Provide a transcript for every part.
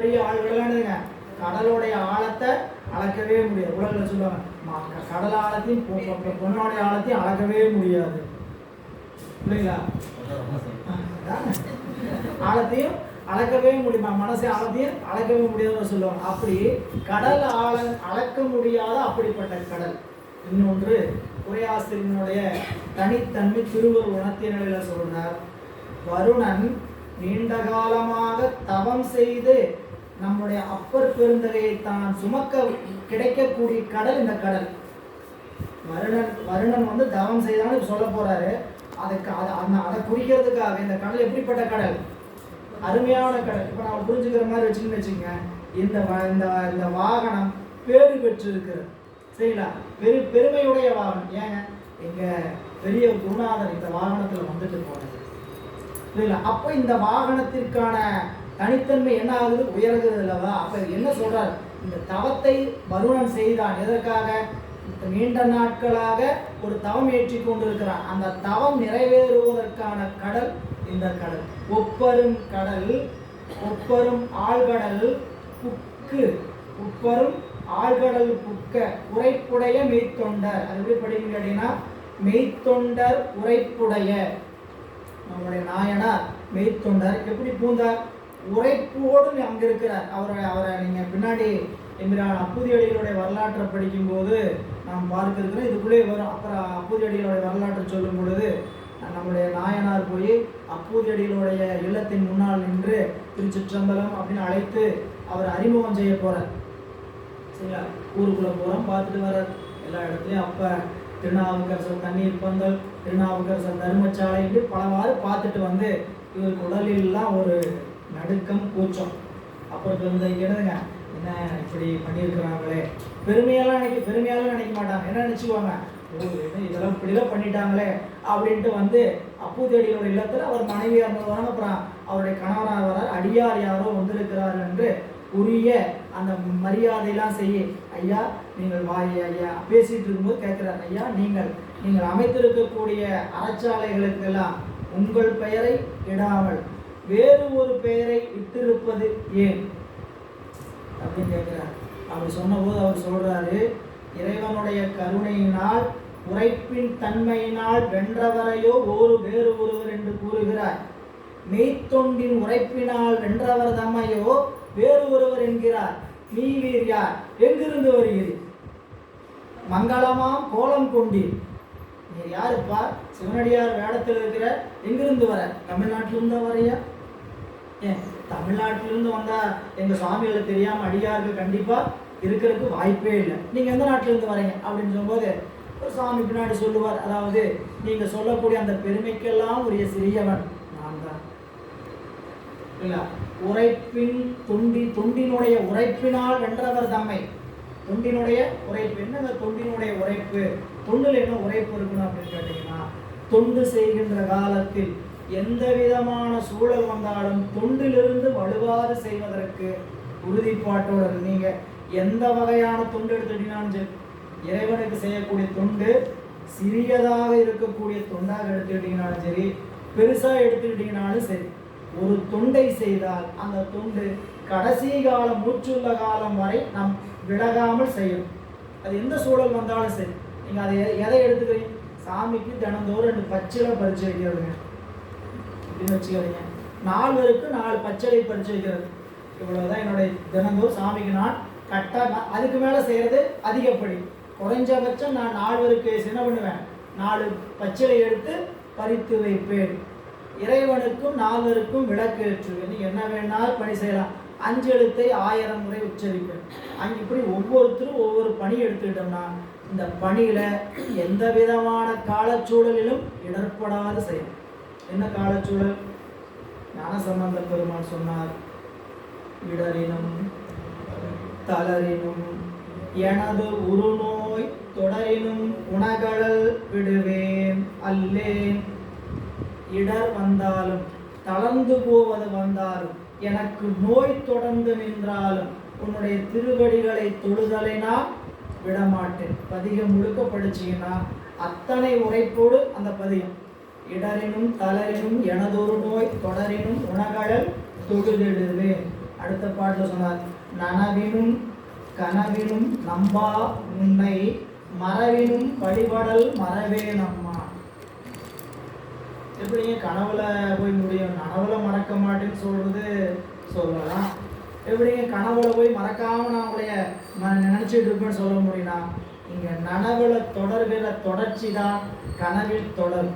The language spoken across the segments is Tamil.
பெரிய ஆழ்கடலானுங்க கடலோடைய ஆழத்தை அளக்கவே முடியாது. உலகில் சொல்லுவாங்க கடல் ஆழத்தையும் பொண்ணோடைய ஆழத்தையும் அளக்கவே முடியாது இல்லைங்களா? ஆழத்தையும் அளக்கவே முடியுமா? மனசை ஆழத்தையும் அளக்கவே முடியாதுன்னு சொல்லுவாங்க. அப்படி கடல் அளக்க முடியாத அப்படிப்பட்ட கடல். இன்னொன்று உரையாசிரியனுடைய தனித்தன்மை திருவள்ளுவர் உணர்த்திய நிலையில சொல்றார். வருணன் நீண்ட காலமாக தவம் செய்து நம்முடைய அப்பர் பெருந்தகையை தான் சுமக்க கிடைக்கக்கூடிய கடல் இந்த கடல். வருணன் தவம் செய்தான்னு சொல்ல போறாரு. அதை குறிக்கிறதுக்காக இந்த கடல் எப்படிப்பட்ட கடல்? அருமையான கடல். இப்போ நான் புரிஞ்சுக்கிற மாதிரி வச்சுக்கோங்க. இந்த வாகனம் பேரு பெற்று இருக்கிறது சரிங்களா? பெருமையுடைய வாகனம். ஏங்க எங்க பெரிய குருநாதர் இந்த வாகனத்துல வந்துட்டு போனது சரிங்களா? அப்போ இந்த வாகனத்திற்கான தனித்தன்மை என்ன ஆகுது? உயர்கிறது அல்லவா? அப்ப என்ன சொல்றாரு? இந்த தவத்தை வருணன் செய்தான். எதற்காக? நீண்ட நாட்களாக ஒரு தவம் ஏற்றி கொண்டிருக்கிறான். அந்த தவம் நிறைவேறுவதற்கான கடல் இந்த கடல். ஒப்பரும் கடல், ஒப்பரும் ஆழ்கடல் புக்கு, உப்பரும் ஆழ்கடல் புக்க உரைப்புடைய மெய்த்தொண்டர். அது எப்படி படிக்கணும் அப்படின்னா, மெய்த்தொண்டர் உரைப்புடைய. நம்முடைய நாயனார் மெய்த்தொண்டர் எப்படி பூந்தார்? உரைப்போடு அங்க இருக்கிறார். அவரை நீங்க பின்னாடி எம்பிரான் அப்பூதியடிகளுடைய வரலாற்றை படிக்கும்போது நாம் பார்க்க இருக்கிறோம். இதுக்குள்ளே வரும். அப்புறம் அப்பூதியடிகளுடைய வரலாற்றை சொல்லும் பொழுது நம்முடைய நாயனார் போய் அப்பூதியடிகளுடைய இல்லத்தின் முன்னால் நின்று திருச்சிற்றம்பலம் அப்படின்னு அழைத்து அவர் அறிமுகம் செய்ய போறார் சரிங்களா? ஊருக்குள்ள போறோம், பார்த்துட்டு வர எல்லா இடத்துலையும். அப்ப திருநாவுக்கரசர் தண்ணீர் பந்தல், திருநாவுக்கரசர் தர்மச்சாலை என்று பலவாறு பார்த்துட்டு இவருக்கு உடலெல்லாம் ஒரு நடுக்கம் கூச்சம். அப்புறம் என்னதுங்க என்ன இப்படி பண்ணியிருக்கிறாங்களே, பெருமையாலாம் நினைக்க மாட்டாங்க. என்ன நினைச்சுக்குவாங்க? இதெல்லாம் இப்படிலாம் பண்ணிட்டாங்களே அப்படின்ட்டு அப்பூதியடிகளோட இல்லத்துல அவர் மனைவியார் வராங்க. அப்புறம் அவருடைய கணவராக வரார். அடியார் யாரோ வந்திருக்கிறார் என்று உரிய அந்த மரியாதையெல்லாம் செய்ய, ஐயா நீங்கள் ஐயா பேசிட்டு இருக்கும்போது கேட்கிறார், ஐயா நீங்கள் அமைத்திருக்கக்கூடிய அறச்சாலைகளுக்கெல்லாம் உங்கள் பெயரை இடாமல் வேறு ஒரு பெயரை இட்டிருப்பது ஏன் அப்படின்னு கேட்கிறார். அப்படி சொன்னபோது அவர் சொல்றாரு, இறைவனுடைய கருணையினால் உரைப்பின் தன்மையினால் வென்றவரையோ வேறு ஒருவர் என்று கூறுகிறார். மெய்த்தொண்டின் உரைப்பினால் வென்றவர் தம்மையோ வேறு ஒருவர் என்கிறார். நீ வீர் யார்? எங்கிருந்து வருகிறீர்? மங்களமாம் கோலம் கொண்டீர். நீர் யாருப்பா? சிவனடியார் வேடத்தில் இருக்கிற. எங்கிருந்து வர? தமிழ்நாட்டிலிருந்து வரையா? ஏன் தமிழ்நாட்டிலிருந்து வந்தா எங்க சுவாமிகளுக்கு தெரியாம அடியாருக்கு கண்டிப்பா இருக்கிறதுக்கு வாய்ப்பே இல்லை. நீங்க எந்த நாட்டிலிருந்து வரீங்க அப்படின்னு சொல்லும்போது ஒரு சுவாமி பின்னாடி சொல்லுவார், அதாவது நீங்க சொல்லக்கூடிய அந்த பெருமைக்கெல்லாம் உரிய சிறியவன் நான் தான் இல்ல. உரைப்பின் தொண்டினுடைய உரைப்பினால் வென்றவர் தம்மை. தொண்டினுடைய உரைப்பு என்னங்க? தொண்டினுடைய உரைப்பு. தொண்டில் என்ன உரைப்பு இருக்கணும் அப்படின்னு கேட்டீங்கன்னா, தொண்டு செய்கின்ற காலத்தில் எந்த விதமான சூழல் வந்தாலும் தொண்டிலிருந்து வலுவாறு செய்வதற்கு உறுதிப்பாட்டோடு நீங்க எந்த வகையான தொண்டு எடுத்துட்டீங்கன்னாலும் சரி, இறைவனுக்கு செய்யக்கூடிய தொண்டு சிறியதாக இருக்கக்கூடிய தொண்டாக எடுத்துக்கிட்டீங்கனாலும் சரி, பெருசா எடுத்துக்கிட்டீங்கனாலும் சரி, ஒரு தொண்டை செய்தால் அந்த தொண்டு கடைசி காலம் மூச்சுள்ள காலம் வரை நாம் விலகாமல் செய்யும். அது எந்த சூழல் வந்தாலும் சரி. நீங்க அதை எதை எடுத்துக்கிறீங்க? சாமிக்கு தினந்தோறும் 2 பச்சிலை பறிச்சு வைக்கிறதுங்க அப்படின்னு வச்சுக்கிறீங்க. 4 பேருக்கு 4 பச்சளை பறிச்சு வைக்கிறது. இவ்வளவுதான் என்னுடைய தினந்தோறும் சாமிக்கு நான் கரெக்டாக. அதுக்கு மேலே செய்கிறது அதிகப்படி. குறைஞ்சபட்சம் நான் 4 பேருக்கு என்ன பண்ணுவேன்? 4 பச்சிலை எடுத்து பறித்து வைப்பேன். இறைவனுக்கும் 4 பேருக்கும் விளக்கு ஏற்றுவேன். நீங்கள் என்ன வேணாலும் பணி செய்யலாம். 5 எழுத்தை 1000 முறை உச்சரிப்பேன். இப்படி ஒவ்வொருத்தரும் ஒவ்வொரு பணி எடுத்துக்கிட்டோம்னா இந்த பணியில் எந்த விதமான காலச்சூழலிலும் இடர்படாது செய்யணும். என்ன காலச்சூழல்? ஞானசம்பந்த பெருமான் சொன்னார், இடரினும் தளரினும் எனது உருநோய் தொடரினும் உணகழல் விடுவேன் அல்லேன். இடர் வந்தாலும் தளர்ந்து போவது வந்தாலும் எனக்கு நோய் தொடர்ந்து நின்றாலும் உன்னுடைய திருவடிகளை தொழுதலை நான் விடமாட்டேன். பதிகம் முழுக்க படிச்சீங்கன்னா அத்தனை உரைப்போடு அந்த பதிகம். இடரினும் தளரினும் எனதொரு நோய் தொடரினும் உணகழல் தொழுதிடுவேன். அடுத்த பாட்டில் சொன்னார், நனவினும் கனவினும் நம்பா உன்னை மறவினும் வழிபடல் மறவே நம்மா. எப்படிங்க கனவுல போய் முடியும்? நனவுல மறக்க மாட்டேன்னு சொல்றது சொல்லலாம். எப்படிங்க கனவுல போய் மறக்காம நான் உடைய நினைச்சிட்டு இருப்பேன்னு சொல்ல முடியும்னா, இங்க நனவுல தொடர்கிற தொடர்ச்சி தான் கனவில் தொடர்.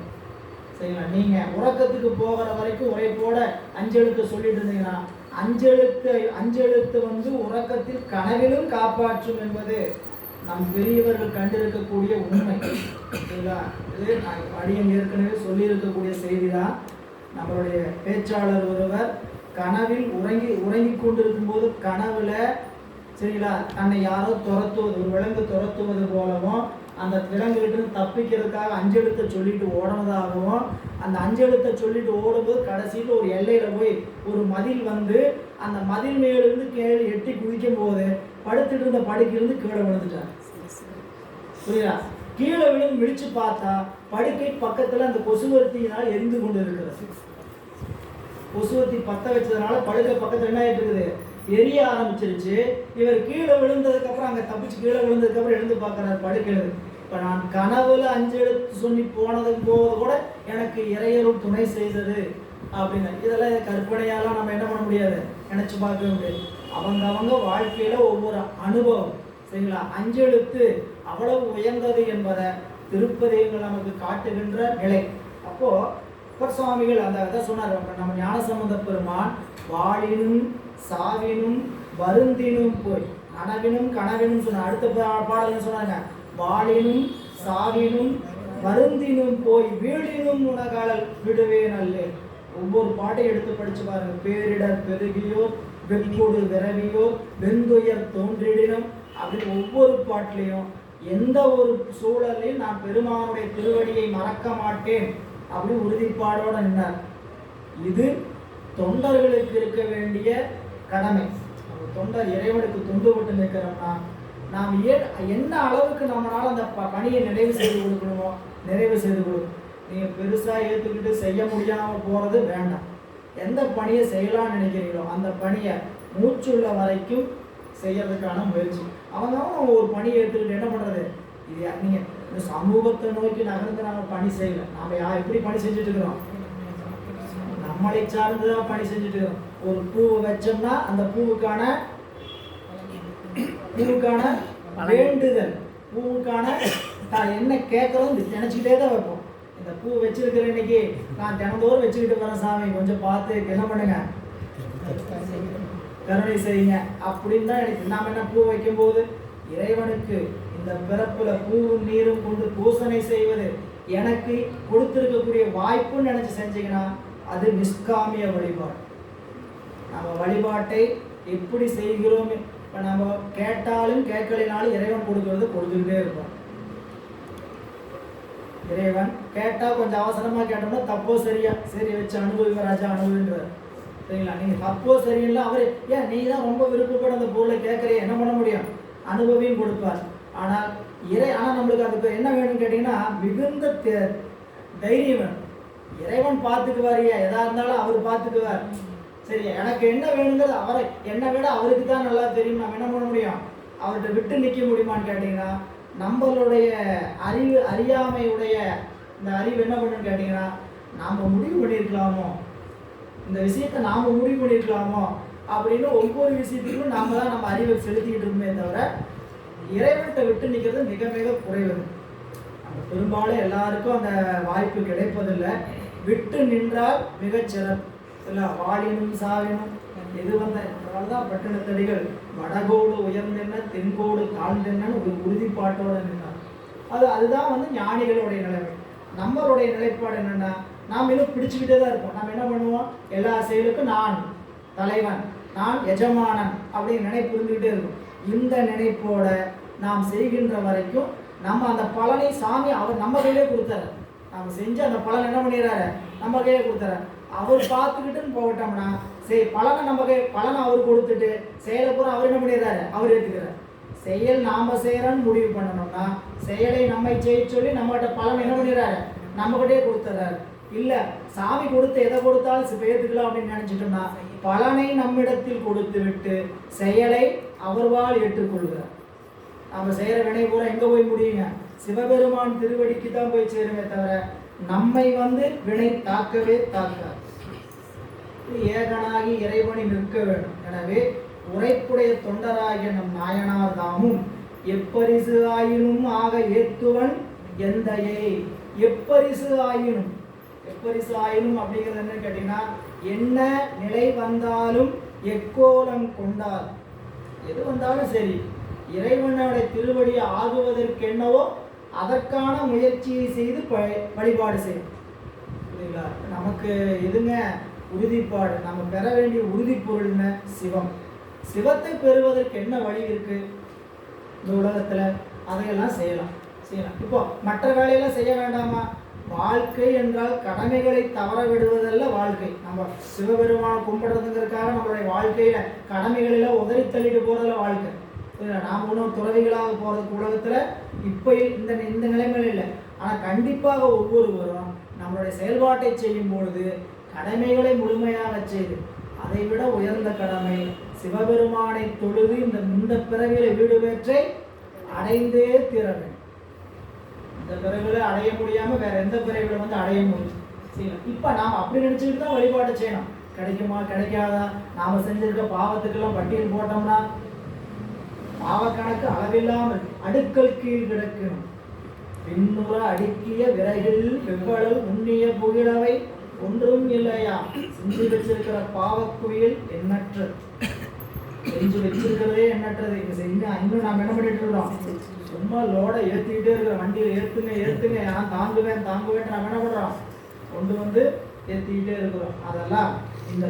சரிங்களா? நீங்க உறக்கத்துக்கு போகிற வரைக்கும் ஒரே போட அஞ்செழுத்து சொல்லிட்டு இருந்தீங்கன்னா, அஞ்செழுத்து வந்து உறக்கத்தில் கனவிலும் காப்பாற்றும் என்பது நம் பெரியவர்கள் கண்டிருக்கக்கூடிய உண்மை. சரிங்களா? இது அடியன் ஏற்கனவே சொல்லியிருக்கக்கூடிய செய்தி தான். நம்மளுடைய பேச்சாளர் ஒருவர் கனவில் உறங்கி கொண்டிருக்கும் போது கனவுல, சரிங்களா, தன்னை யாரோ துரத்துவது, ஒரு விலங்கு துரத்துவது போலவும், அந்த விலங்குகிட்ட தப்பிக்கிறதுக்காக அஞ்செழுத்தை சொல்லிட்டு ஓடுனதாகவும், அந்த அஞ்செழுத்தை சொல்லிட்டு ஓடும்போது கடைசியில் ஒரு எல்லையில போய் ஒரு மதில் வந்து அந்த மதில் மேலிருந்து கீழே எட்டி குதிக்கும் போது படுத்துட்டு இருந்த படுக்கையிலிருந்து கீழே விழுந்துட்டார். புரியுதா? கீழே விழுந்து விழிச்சு பார்த்தா படுக்கை பக்கத்துல அந்த கொசுவர்த்தியினால் எரிந்து கொண்டு இருக்கிறது. கொசுவர்த்தி பத்த வச்சதுனால படுக்கை பக்கத்துல என்ன ஆயிட்டு இருக்குது? எரிய ஆரம்பிச்சிருச்சு. இவர் கீழே விழுந்ததுக்கு அப்புறம் அங்க தப்பிச்சு கீழே விழுந்ததுக்கு அப்புறம் எழுந்து பார்க்கிறார் படுக்கிறது. இப்ப நான் கனவுல அஞ்செழுத்து சொல்லி போனதுக்கு போது கூட எனக்கு இறையருள் துணை செய்தது அப்படின்னு. இதெல்லாம் கற்பனையாலாம் நம்ம என்ன பண்ண முடியாது, நினைச்சு பார்க்க முடியாது. அவங்க வாழ்க்கையில ஒவ்வொரு அனுபவம், சரிங்களா, அஞ்செழுத்து அவ்வளவு உயர்ந்தது என்பதை திருப்பதிகள் நமக்கு காட்டுகின்ற நிலை. அப்போ சுவாமிகள் அந்த இதை சொன்னார். நம்ம ஞானசம்பந்த பெருமான் வாழினும் சாவினும் வருந்தினும் போய் நனவினும் கனவினும் சொன்ன அடுத்த பாடல் சொன்னாங்க, வாழினும் சாவினும் வருந்தினும் போய் வீழினும் உணகாலல் விடுவேன் அல்ல. ஒவ்வொரு பாட்டையும் எடுத்து படிச்சு பாருங்க. பேரிடர் பெருகியோர் வெப்போடு விரவியோர் வெந்துயர் தோன்றிடினும் அப்படின்னு ஒவ்வொரு பாட்டிலையும் எந்த ஒரு சூழலையும் நான் பெருமானுடைய திருவடியை மறக்க மாட்டேன் அப்படின்னு உறுதிப்பாடோட நின்றார். இது தொண்டர்களுக்கு இருக்க வேண்டிய கடமை. தொண்டர் இறைவனுக்கு தொண்டுபட்டு நிற்கிறோம்னா நாம் என்ன அளவுக்கு நம்மளால அந்த பணியை நிறைவு செய்து கொடுக்கணுமோ நிறைவு செய்து கொடுக்கணும். நீங்கள் பெருசாக ஏற்றுக்கிட்டு செய்ய முடியாமல் போகிறது வேண்டாம். எந்த பணியை செய்யலாம்னு நினைக்கிறீங்களோ அந்த பணியை மூச்சுள்ள வரைக்கும் செய்யறதுக்கான முயற்சி. அவங்க ஒரு பணியை எடுத்துக்கிட்டு என்ன பண்ணுறது, இது நீங்கள் இந்த சமூகத்தை நோக்கி நகர்ந்து நம்ம பணி செய்யலை. நாம் எப்படி பணி செஞ்சுட்டு இருக்கிறோம்? நம்மளை சார்ந்து தான் பணி செஞ்சுட்டு இருக்கிறோம். ஒரு பூவை வச்சோம்னா அந்த பூவுக்கான வேண்டுதல், பூவுக்கான என்ன கேட்கறோம் நினைச்சுக்கிட்டே தான் வைப்போம். இந்த பூ வச்சிருக்கிற இன்னைக்கு நான் தினந்தோறும் வச்சுக்கிட்டு வரேன் சாமி, கொஞ்சம் பார்த்து என்ன பண்ணுங்க, கருணை செய்யுங்க அப்படின்னு தான் எனக்கு. நாம் என்ன பூ வைக்கும் போது இறைவனுக்கு இந்த பிறப்புல பூவும் நீரும் கொண்டு பூசனை செய்வது எனக்கு கொடுத்திருக்கக்கூடிய வாய்ப்புன்னு நினைச்சு செஞ்சீங்கன்னா அது நிஷ்காமிய வழிபாடு. நம்ம வழிபாட்டை எப்படி செய்கிறோம்? இப்போ நம்ம கேட்டாலும் கேட்கலினாலும் இறைவன் கொடுத்துக்கிட்டே இருப்போம். இறைவன் கேட்டால் கொஞ்சம் அவசரமாக கேட்டோம்னா தப்போ சரியா, சரி வச்சு அனுபவிங்க ராஜா அனுபவின்றார். சரிங்களா? நீங்கள் தப்போ சரியில்லை, அவர் ஏன் நீ தான் ரொம்ப விருப்பப்பட அந்த பொருளை கேட்குறீ, என்ன பண்ண முடியும்? அனுபவியும் கொடுப்பார். ஆனால் நம்மளுக்கு அதுக்கு என்ன வேணும்னு கேட்டிங்கன்னா மிகுந்த தைரியம் வேணும். இறைவன் பார்த்துக்குவாரியா, எதா இருந்தாலும் அவர் பார்த்துக்குவார். சரி, எனக்கு என்ன வேணுங்கிறது அவரை என்னை விட அவருக்கு தான் நல்லா தெரியும். நம்ம என்ன பண்ண முடியும்? அவர்கிட்ட விட்டு நிற்க முடியுமான்னு கேட்டிங்கன்னா நம்மளுடைய அறியாமையுடைய இந்த அறிவு என்ன பண்ணுன்னு கேட்டிங்கன்னா நாம் முடிவு பண்ணியிருக்கலாமோ, இந்த விஷயத்தை நாம் முடிவு பண்ணியிருக்கலாமோ அப்படின்னு ஒவ்வொரு விஷயத்துக்கும் நாம் தான் நம்ம அறிவை செலுத்திக்கிட்டு இருக்கோமே தவிர இறைவன்கிட்ட விட்டு நிற்கிறது மிக மிக குறைவு. நம்ம பெரும்பாலும் எல்லாருக்கும் அந்த வாய்ப்பு கிடைப்பதில்லை. விட்டு நின்றால் மிகச்சிறப்பு. இல்லை வாழினும் சாவினும் எது வந்தால்தான் பட்டினத்தடிகள் வடகோடு உயர்ந்தென்ன தென்கோடு தாழ்ந்தென்னு ஒரு உறுதிப்பாட்டோடு நின்றார். அதுதான் ஞானிகளுடைய நிலைமை. நம்மளுடைய நிலைப்பாடு என்னென்னா நாம் இன்னும் பிடிச்சிக்கிட்டே தான் இருப்போம். நம்ம என்ன பண்ணுவோம்? எல்லா செயலுக்கும் நான் தலைவன், நான் எஜமானன் அப்படின்னு நினைப்பு இருந்துக்கிட்டே இருக்கும். இந்த நினைப்போட நாம் செய்கின்ற வரைக்கும் நம்ம அந்த பலனை சாமி அவர் நம்ம கையிலே கொடுத்தாரு. நம்ம செஞ்சு அந்த பலன் என்ன பண்ணிடுறாரு? நம்ம கையிலே கொடுத்தாரு. அவர் பார்த்துக்கிட்டுன்னு போகட்டோம்னா சரி, பலனை அவர் கொடுத்துட்டு செயலை பூரா அவர் என்ன பண்ணிடுறாரு? அவர் ஏற்றுக்கிறார். செயல் நாம செய்யறோன்னு முடிவு பண்ணணும்னா செயலை நம்மை செய்ய சொல்லி நம்மகிட்ட பலன் என்ன பண்ணிடுறாரு? நம்மகிட்டே கொடுத்துறாரு. இல்லை சாமி கொடுத்து எதை கொடுத்தாலும் ஏற்றுக்கலாம் அப்படின்னு நினச்சிட்டோம்னா பலனை நம்மிடத்தில் கொடுத்து விட்டு செயலை அவர்வால் ஏற்றுக்கொள்கிறார். நம்ம செய்கிற வினை பூரா எங்கே போய் முடியுங்க? சிவபெருமான் திருவடிக்கு தான் போய் சேருமே தவிர நம்மை வினை தாக்கவே தாக்காது. ஏகனாகி இறைவனை நிற்க வேண்டும். எனவே உரைப்புடைய தொண்டராகிய நம் நாயனார் தாமும் எப்பரிசு ஆயினும் ஆக ஏத்துவன் எந்தையை. எப்பரிசு ஆயினும், எப்பரிசு ஆயினும் அப்படிங்கிறது என்ன கேட்டீங்கன்னா, என்ன நிலை வந்தாலும் எக்கோலம் கொண்டால், எது வந்தாலும் சரி இறைவனுடைய திருவடியை ஆகுவதற்கு என்னவோ அதற்கான முயற்சியை செய்து வழிபாடு செய்யும். புரியுங்களா? நமக்கு எதுங்க உறுதிப்பாடு? நம்ம பெற வேண்டிய உறுதிப்பொருள்னு சிவம். சிவத்தை பெறுவதற்கு என்ன வழி இருக்கு இந்த உலகத்தில்? அதையெல்லாம் செய்யலாம். இப்போ மற்ற வேலையெல்லாம் செய்ய வேண்டாமா? வாழ்க்கை என்றால் கடமைகளை தவற விடுவதல்ல வாழ்க்கை. நம்ம சிவபெருமான கும்பிடுறதுங்கிறதுக்காக நம்மளுடைய வாழ்க்கையில கடமைகளெல்லாம் உதறி தள்ளிட்டு போறதுல வாழ்க்கை. நாம் ஒன்றும் துறவிகளாக போறதுக்கு உலகத்துல இப்போ இந்த நிலைமையில இல்லை. ஆனால் கண்டிப்பாக ஒவ்வொருவரும் நம்மளுடைய செயல்பாட்டை செய்யும் பொழுது கடமைகளை முழுமையாக செய்து, அதை விட உயர்ந்த கடமை சிவபெருமானை தொழுது இந்த பிறவியில வீடு பெற்றை அடைந்தே தீர வேண்டும். இந்த பிறவில அடைய முடியாம வேற எந்த பிறவில அடைய முடியும்? இப்ப நாம் அப்படி நினைச்சுட்டு தான் வழிபாடு செய்யணும். கிடைக்குமா கிடைக்காதா? நாம செஞ்சிருக்க பாவத்துக்கெல்லாம் பட்டியல் போட்டோம்னா பாவக்கணக்கு அளவில்லாமல் அடுக்கல் கீழ் கிடக்கணும். பின்னுற அடுக்கிய விரைவில் வெவ்வளவு உண்ணிய புகிழவை ஒன்றும் இல்லையா? செஞ்சு வச்சிருக்கிற பாவக்குயில் எண்ணற்றது. செஞ்சு வச்சிருக்கிறதே எண்ணற்றது. இங்க செஞ்சு இன்னும் நாம் என்ன பண்ணிட்டு இருக்கோம்? சும்மா லோட ஏற்றிக்கிட்டே இருக்கிற வண்டியில் ஏற்றுங்க நான் தாங்குவேன் நாம் என்ன பண்ணுறோம்? கொண்டு ஏற்றிக்கிட்டே இருக்கிறோம். அதெல்லாம் இந்த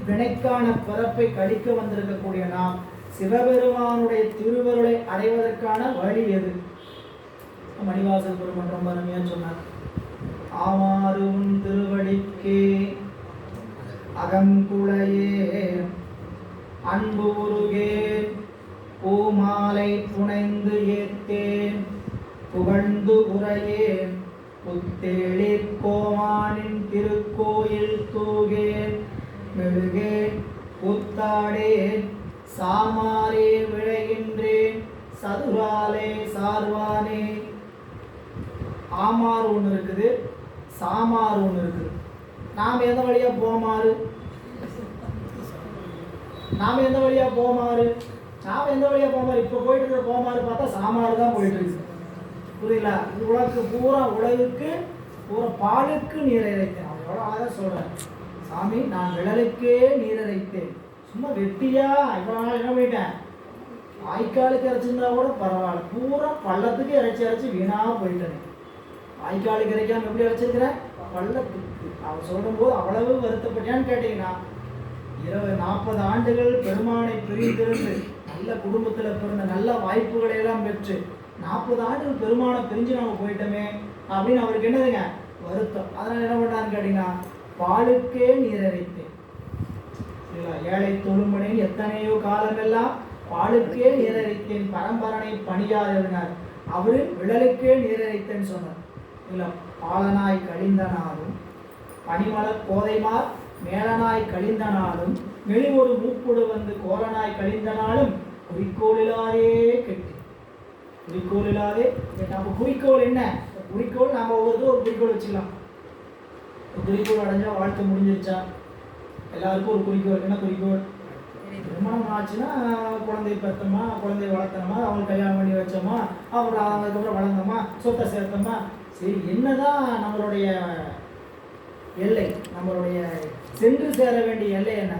வினைக்கான பிறப்பை கழிக்க வந்திருக்கக்கூடிய நாம் சிவபெருமானுடைய திருவருளை அடைவதற்கான வழி எது? மணிவாசல் பெருமான் ரொம்ப அருமையா சொன்னார். ஆமாறு உன் திருவடிக்கே அகங்குளையே அன்பு உருகே பூமாலை புனைந்து ஏத்தேன் புகழ்ந்து உரையேன் புத்தேளிர் கோமானின் திருக்கோயில் தூகேன் மெழுகேன் புத்தாடேன் சாமாரே விழைகின்றேன் சதுராலே சார்வானே. ஆமாறு ஒன்று இருக்குது, சாமாறு ஒன்று இருக்குது. நாம் எந்த வழியா போமாறு? நாம் எந்த வழியா போமாறு? இப்போ போயிட்டு இருக்கிற போமாறு பார்த்தா சாமாறு தான் போயிட்டு இருக்கு. புரியல? உலகுக்கு பூரா பாலுக்கு நீர் இறைத்தேன். அவன் எவ்வளோ அழகாக சொல்றேன். சாமி நான் விழலுக்கே நீர் இறைத்தேன். சும்மா வெட்டியா இவ்வளோ நாள் என்ன பண்ணிட்டேன்? வாய்க்காலுக்கு இறைச்சிருந்தா கூட பரவாயில்ல, பூரா பள்ளத்துக்கு இறைச்சி வீணா போயிட்டேன். வாய்க்காலுக்கு இறைக்காம எப்படி இறைச்சிருக்கிறேன்? பள்ளத்துக்கு. அவன் சொல்லும் போது அவ்வளவு வருத்தப்பட்டியான்னு கேட்டீங்கன்னா, 40 ஆண்டுகள் பெருமானை பிரிந்திருந்து நல்ல குடும்பத்தில் பிறந்த நல்ல வாய்ப்புகளை எல்லாம் பெற்று 40 ஆண்டுகள் பெருமானை பிரிஞ்சு நம்ம போயிட்டோமே அப்படின்னு அவருக்கு என்னதுங்க வருத்தம். அதனால என்ன பண்ணாருன்னு கேட்டீங்கன்னா, பாலுக்கே நீர் இறைத்தேன். ஏழை தொழுமனின் எத்தனையோ காலமெல்லாம் பாலுக்கே நீர் இறைத்தேன் பரம்பரனை பணியாதினார். அவரு விழலுக்கே நீர் இறைத்தேன்னு சொன்னார். இல்லை, பாலனாய் கழிந்த நாளும் பனிமலர் கோதைமார் மேலனாய் கழிந்த நாளும் மெலிவொரு மூப்புடு கோலனாய் கழிந்த நாளும் குறிக்கோளிலாதே கெட்டு. குறிக்கோளிலாதே நம்ம குறிக்கோள் என்ன? குறிக்கோள் நம்ம ஒவ்வொருத்தரும் ஒரு குறிக்கோள் வச்சுக்கலாம். குறிக்கோள் அடைஞ்சா வாழ்க்கை முடிஞ்சிருச்சா? எல்லாருக்கும் ஒரு குறிக்கோள். என்ன குறிக்கோள்? திருமணம் ஆச்சுன்னா குழந்தை பெற்றோமா, குழந்தைய வளர்த்தனமா, அவங்களுக்கு கல்யாணம் பண்ணி வச்சோமா, அப்புறம் அதுக்கப்புறம் வளர்ந்தோமா, சொத்தை சேர்த்தோமா. சரி, என்னதான் நம்மளுடைய எல்லை? நம்மளுடைய சென்று சேர வேண்டிய எல்லை என்ன?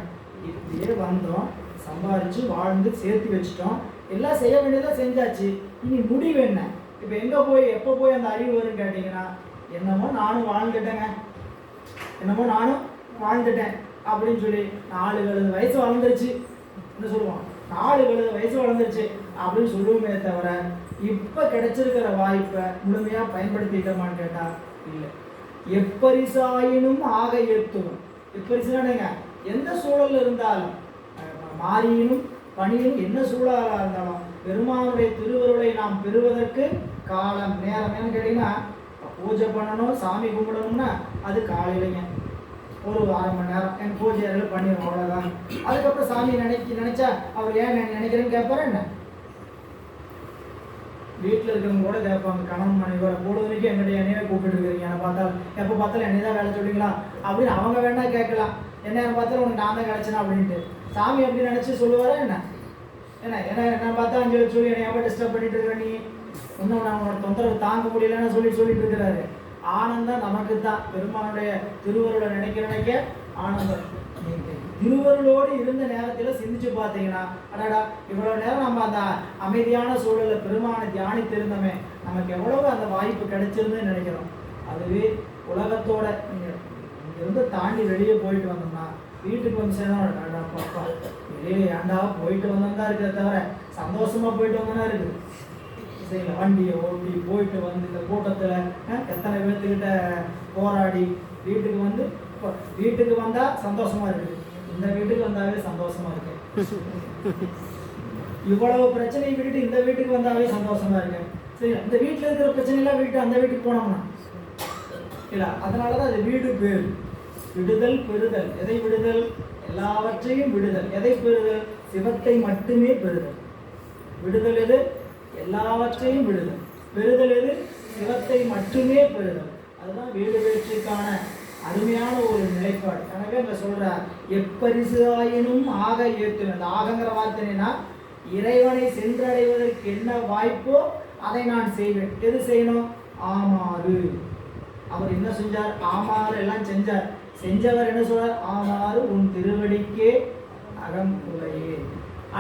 இப்படியே வந்தோம், சம்பாரிச்சு வாழ்ந்து சேர்த்து வச்சுட்டோம், எல்லாம் செய்ய வேண்டியதாக செஞ்சாச்சு. இனி முடிவு என்ன? இப்போ எங்கே போய் எப்போ போய் அந்த அறிவு வரும்னு கேட்டிங்கன்னா, என்னமோ நானும் வாழ்ந்துட்டேங்க, அப்படின்னு சொல்லி 4 வயசு வளர்ந்துருச்சு என்ன சொல்லுவோம்? 4 வயசு வளர்ந்துருச்சு அப்படின்னு சொல்லுவோமே தவிர, இப்போ கிடைச்சிருக்கிற வாய்ப்பை முழுமையாக பயன்படுத்திட்டோமான்னு கேட்டால் இல்லை. எப்பரிசாயினும் ஆக ஏற்றுவோம். எப்பரிசுனானுங்க எந்த சூழல் இருந்தாலும், மாறியினும் பணியும் என்ன சூழலாக இருந்தாலும் பெருமானுடைய திருவருளை நாம் பெறுவதற்கு காலம் நேரம். ஏன்னு கேட்டீங்கன்னா, பூஜை பண்ணணும், சாமி கும்பிடணும்னா அது காலையிலங்க ஒரு 1/2 மணி நேரம் என் பூஜை அறையில் பண்ணிடுவோம், அவ்வளோதான். அதுக்கப்புறம் சாமி நினைச்சா அவர் ஏன் நினைக்கிறேன்னு கேட்பாரு என்ன? வீட்டில் இருக்கிறவங்க கூட கேட்பாங்க, கணவன் மனைவியோட பொழுதுனைக்கும் எங்கிட்ட என்னையே கூப்பிட்டு இருக்கிறீங்க, என்னை பார்த்தாலும் எப்போ பார்த்தாலும் என்னை தான் வேலை சொல்லுவீங்களா அப்படின்னு அவங்க வேணா கேட்கலாம். என்ன பார்த்தாலும் உனக்கு நான் தான் கிடச்சினா அப்படின்ட்டு சாமி அப்படி நினச்சி சொல்லுவாரா என்ன? ஏன்னா என்ன பார்த்தா அஞ்சு சொல்லி என்னை எப்போ டிஸ்டர்ப் பண்ணிட்டு இருக்கிற நீ, இன்னும் நான் உனோட தொந்தரவு தாங்க முடியலன்னு சொல்லிட்டு இருக்கிறாரு. ஆனந்தம் நமக்கு தான். பெருமானுடைய திருவருளை நினைக்க ஆனந்தம். திருவருளோடு இருந்த நேரத்தில் சிந்திச்சு பார்த்தீங்கன்னா, அடாடா இவ்வளோ நேரம் நம்ம அந்த அமைதியான சூழலில் பெருமானை தியானித்து இருந்தோமே, நமக்கு எவ்வளவு அந்த வாய்ப்பு கிடைச்சிருந்துன்னு நினைக்கிறோம். அதுவே உலகத்தோட நீங்கள் இங்கிருந்து தாண்டி வெளியே போயிட்டு வந்தோம்னா வீட்டுக்கு வந்து சேர்ந்தா பாப்பா வெளியே ஏண்டா போயிட்டு வந்தோம் தான் இருக்கிறத தவிர சந்தோஷமா போயிட்டு வந்தோன்னா இருக்குது. சரிங்களா, வண்டியை ஓட்டி போயிட்டு வந்து இந்த கூட்டத்தில் எத்தனை பேர்த்துக்கிட்ட போராடி வீட்டுக்கு வந்தால் சந்தோஷமா இருக்குது. இந்த வீட்டுக்கு வந்தாவே சந்தோஷமா இருக்கு. இவ்வளவு பிரச்சனையை விட்டுட்டு இந்த வீட்டுக்கு வந்தாவே சந்தோஷமா இருக்கு. சரி, இந்த வீட்டில் இருக்கிற பிரச்சனையெல்லாம் விட்டு அந்த வீட்டுக்கு போனோம்னா இல்லை. அதனாலதான் அது வீடு பேர். விடுதல் பெறுதல். எதை விடுதல்? எல்லாவற்றையும் விடுதல். எதை பெறுதல்? சிவத்தை மட்டுமே பெறுதல். விடுதல் எது? எல்லாவற்றையும் விடுதல். பெறுதல் எது? சிவத்தை மட்டுமே பெறுதல். அதுதான் வீடு வேற்றுக்கான அருமையான ஒரு நிலைப்பாடு. எனவே இங்க சொல்றார், எப்பரிசு ஆயினும் ஆக ஏற்று. அந்த ஆகங்கிற வார்த்தைனா இறைவனை சென்றடைவதற்கு என்ன வாய்ப்போ அதை நான் செய்வேன். எது செய்யணும்? ஆமாறு. அவர் என்ன செஞ்சார்? ஆமாறு எல்லாம் செஞ்சார். செஞ்சவர் என்ன சொல்றார்? ஆமாறு உன் திருவடிக்கே அகம்புலையே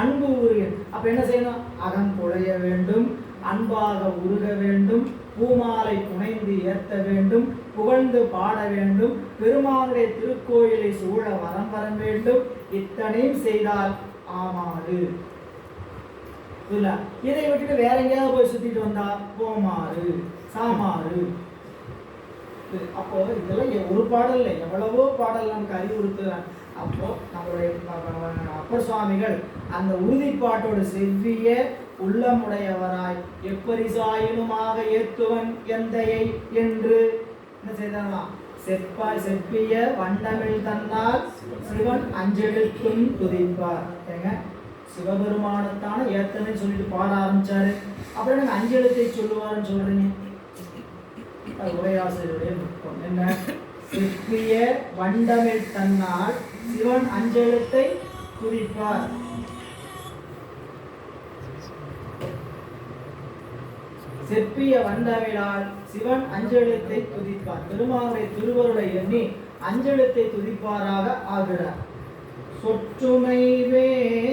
அன்பு உருக. அப்ப என்ன செய்யணும்? அகம்புலைய வேண்டும், அன்பாக உருக வேண்டும், பூமாலை புனைந்து ஏற்ற வேண்டும், புகழ்ந்து பாட வேண்டும், பெருமானுடைய திருக்கோயிலை சூழ வரம் வர வேண்டும். இத்தனையும் செய்தால் ஆமாறு. இல்ல இதை விட்டுட்டு வேற எங்கேயாவது போய் சுத்திட்டு வந்தா போமாறு, சாமாறு. அப்போ இதெல்லாம் ஒரு பாடல் இல்லை, எவ்வளவோ பாடல் நமக்கு அறிவுறுத்துறாங்க. அப்போ நம்மளுடைய அப்பர் சுவாமிகள் அந்த உறுதிப்பாட்டோடு செவ்விய உள்ளமுடையவராய் எப்பரிசாயினுமாக ஏத்துவன் எந்தையை என்று என்ன செய்தாங்களாம்? செப்பிய வண்டமிழ் தன்னால் சிவன் அஞ்செழுத்தும் துதிப்பார். ஏங்க, சிவபெருமானத்தான ஏத்தனை சொல்லிட்டு பாட ஆரம்பிச்சாரு. அப்புறம் எனக்கு அஞ்செழுத்தை சொல்லுவாருன்னு சொல்றீங்க. உரையாசிரியருடைய நுட்பம் என்ன? செப்பிய வண்டமிழ் தன்னால் சிவன் அஞ்செழுத்தை துதிப்பார். செப்பிய வண்டமிழால் சிவன் அஞ்செழுத்தை துதிப்பார். பெருமானுடைய திருவருளை எண்ணி அஞ்செழுத்தை துதிப்பாராக ஆகிறார். சொற்றுமை வேதியர்